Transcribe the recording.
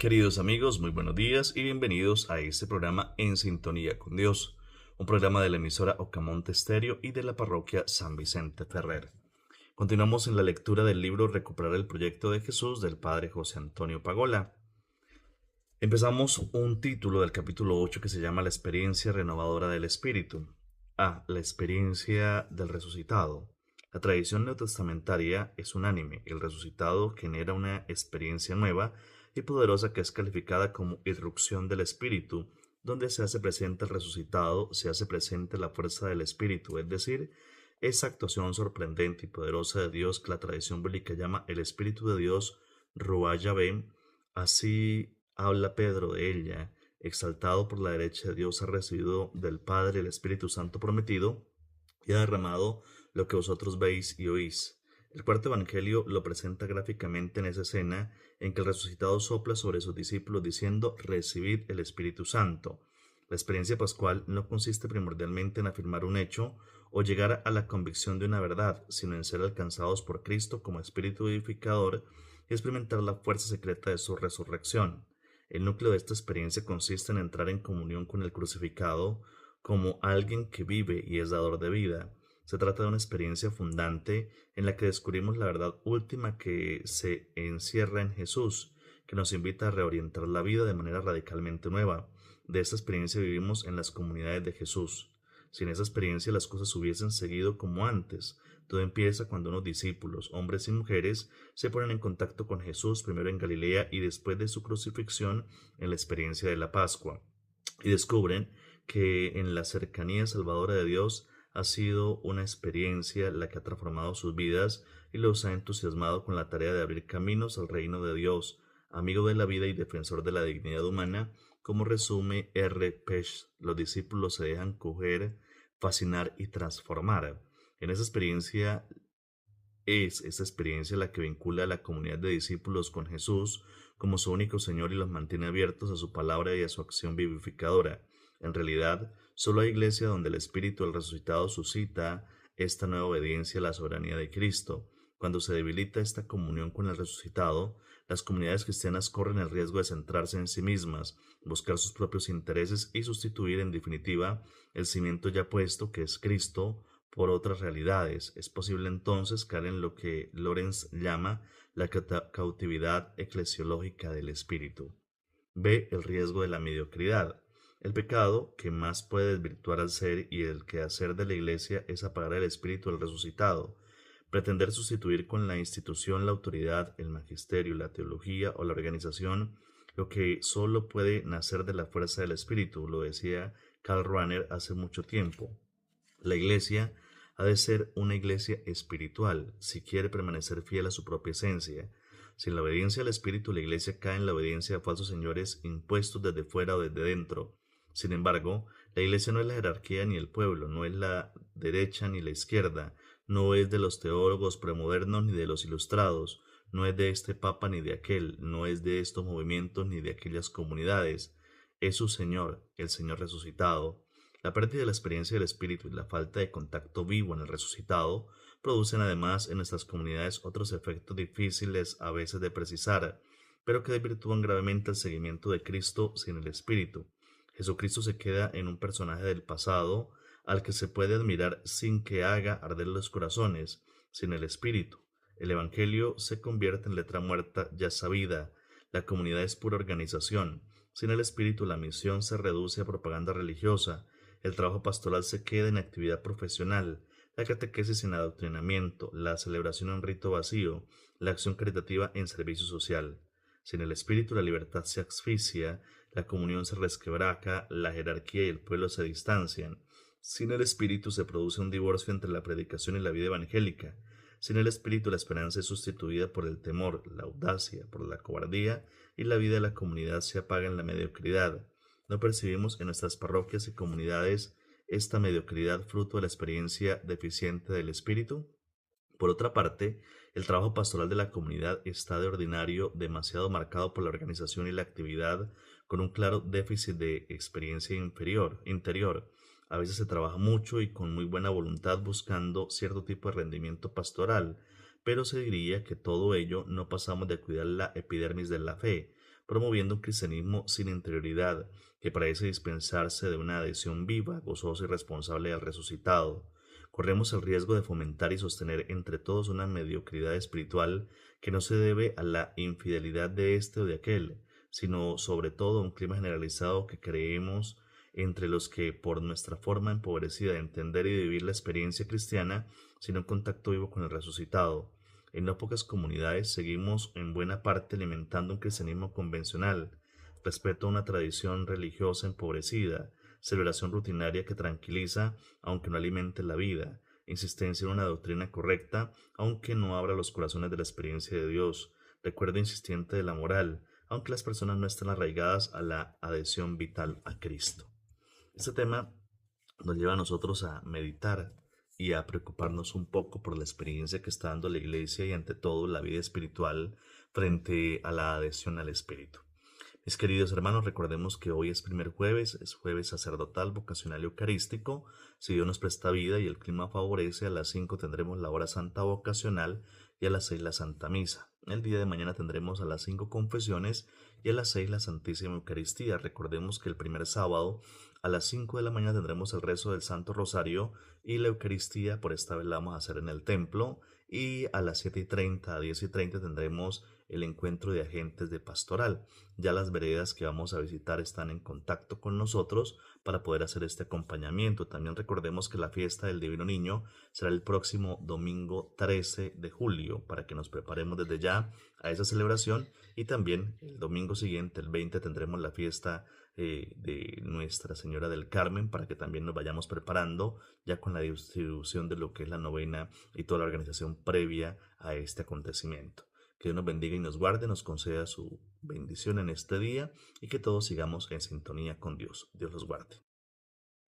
Queridos amigos, muy buenos días y bienvenidos a este programa En Sintonía con Dios, un programa de la emisora Ocamonte Estéreo y de la parroquia San Vicente Ferrer. Continuamos en la lectura del libro Recuperar el Proyecto de Jesús del Padre José Antonio Pagola. Empezamos un título del capítulo 8 que se llama La experiencia renovadora del Espíritu. La experiencia del resucitado. La tradición neotestamentaria es unánime. El resucitado genera una experiencia nueva y poderosa que es calificada como irrupción del Espíritu, donde se hace presente el resucitado, se hace presente la fuerza del Espíritu, es decir, esa actuación sorprendente y poderosa de Dios que la tradición bíblica llama el Espíritu de Dios, Ruach Yahvé. Así habla Pedro de ella, exaltado por la derecha de Dios, ha recibido del Padre el Espíritu Santo prometido y ha derramado lo que vosotros veis y oís. El cuarto evangelio lo presenta gráficamente en esa escena en que el resucitado sopla sobre sus discípulos diciendo: recibid el Espíritu Santo. La experiencia pascual no consiste primordialmente en afirmar un hecho o llegar a la convicción de una verdad, sino en ser alcanzados por Cristo como Espíritu vivificador y experimentar la fuerza secreta de su resurrección. El núcleo de esta experiencia consiste en entrar en comunión con el crucificado como alguien que vive y es dador de vida. Se trata de una experiencia fundante en la que descubrimos la verdad última que se encierra en Jesús, que nos invita a reorientar la vida de manera radicalmente nueva. De esta experiencia vivimos en las comunidades de Jesús. Sin esa experiencia las cosas hubiesen seguido como antes. Todo empieza cuando unos discípulos, hombres y mujeres, se ponen en contacto con Jesús, primero en Galilea y después de su crucifixión en la experiencia de la Pascua, y descubren que en la cercanía salvadora de Dios ha sido una experiencia la que ha transformado sus vidas y los ha entusiasmado con la tarea de abrir caminos al reino de Dios, amigo de la vida y defensor de la dignidad humana. Como resume R. Pesch, los discípulos se dejan coger, fascinar y transformar. En esa experiencia es esta experiencia la que vincula a la comunidad de discípulos con Jesús como su único Señor y los mantiene abiertos a su palabra y a su acción vivificadora. En realidad, solo hay iglesia donde el Espíritu del resucitado suscita esta nueva obediencia a la soberanía de Cristo. Cuando se debilita esta comunión con el resucitado, las comunidades cristianas corren el riesgo de centrarse en sí mismas, buscar sus propios intereses y sustituir, en definitiva, el cimiento ya puesto, que es Cristo, por otras realidades. Es posible entonces caer en lo que Lorenz llama la cautividad eclesiológica del espíritu. B. El riesgo de la mediocridad. El pecado que más puede desvirtuar al ser y el quehacer de la Iglesia es apagar el espíritu del resucitado. Pretender sustituir con la institución, la autoridad, el magisterio, la teología o la organización lo que solo puede nacer de la fuerza del espíritu, lo decía Karl Rahner hace mucho tiempo. La Iglesia ha de ser una iglesia espiritual, si quiere permanecer fiel a su propia esencia. Sin la obediencia al Espíritu, la iglesia cae en la obediencia a falsos señores impuestos desde fuera o desde dentro. Sin embargo, la iglesia no es la jerarquía ni el pueblo, no es la derecha ni la izquierda, no es de los teólogos premodernos ni de los ilustrados, no es de este papa ni de aquel, no es de estos movimientos ni de aquellas comunidades. Es su Señor, el Señor resucitado. La pérdida de la experiencia del Espíritu y la falta de contacto vivo en el resucitado producen además en nuestras comunidades otros efectos difíciles a veces de precisar, pero que desvirtúan gravemente el seguimiento de Cristo sin el Espíritu. Jesucristo se queda en un personaje del pasado al que se puede admirar sin que haga arder los corazones, sin el Espíritu. El Evangelio se convierte en letra muerta ya sabida, la comunidad es pura organización. Sin el Espíritu la misión se reduce a propaganda religiosa, el trabajo pastoral se queda en actividad profesional, la catequesis en adoctrinamiento, la celebración en rito vacío, la acción caritativa en servicio social. Sin el espíritu la libertad se asfixia, la comunión se resquebraja, la jerarquía y el pueblo se distancian. Sin el espíritu se produce un divorcio entre la predicación y la vida evangélica. Sin el espíritu la esperanza es sustituida por el temor, la audacia, por la cobardía y la vida de la comunidad se apaga en la mediocridad. ¿No percibimos en nuestras parroquias y comunidades esta mediocridad fruto de la experiencia deficiente del espíritu? Por otra parte, el trabajo pastoral de la comunidad está de ordinario demasiado marcado por la organización y la actividad, con un claro déficit de experiencia interior. A veces se trabaja mucho y con muy buena voluntad buscando cierto tipo de rendimiento pastoral, pero se diría que todo ello no pasamos de cuidar la epidermis de la fe, promoviendo un cristianismo sin interioridad, que parece dispensarse de una adhesión viva, gozosa y responsable al resucitado. Corremos el riesgo de fomentar y sostener entre todos una mediocridad espiritual que no se debe a la infidelidad de este o de aquel, sino sobre todo a un clima generalizado que creemos entre los que, por nuestra forma empobrecida de entender y de vivir la experiencia cristiana, sin un contacto vivo con el resucitado, en no pocas comunidades seguimos en buena parte alimentando un cristianismo convencional, respeto a una tradición religiosa empobrecida, celebración rutinaria que tranquiliza aunque no alimente la vida, insistencia en una doctrina correcta aunque no abra los corazones de la experiencia de Dios, recuerdo insistente de la moral, aunque las personas no estén arraigadas a la adhesión vital a Cristo. Este tema nos lleva a nosotros a meditar y a preocuparnos un poco por la experiencia que está dando la iglesia y ante todo la vida espiritual frente a la adhesión al Espíritu. Mis queridos hermanos, recordemos que hoy es primer jueves, es jueves sacerdotal, vocacional y eucarístico. Si Dios nos presta vida y el clima favorece, a las 5 tendremos la hora santa vocacional y a las 6 la Santa Misa. El día de mañana tendremos a las 5 confesiones y a las 6 la Santísima Eucaristía. Recordemos que el primer sábado a las 5 de la mañana tendremos el rezo del Santo Rosario y la Eucaristía, por esta vez la vamos a hacer en el templo. Y a las 7:30, a 10:30 tendremos el encuentro de agentes de pastoral. Ya las veredas que vamos a visitar están en contacto con nosotros para poder hacer este acompañamiento. También recordemos que la fiesta del Divino Niño será el próximo domingo 13 de julio para que nos preparemos desde ya a esa celebración, y también el domingo siguiente, el 20, tendremos la fiesta de Nuestra Señora del Carmen para que también nos vayamos preparando ya con la distribución de lo que es la novena y toda la organización previa a este acontecimiento. Que Dios nos bendiga y nos guarde, nos conceda su bendición en este día y que todos sigamos en sintonía con Dios. Dios los guarde.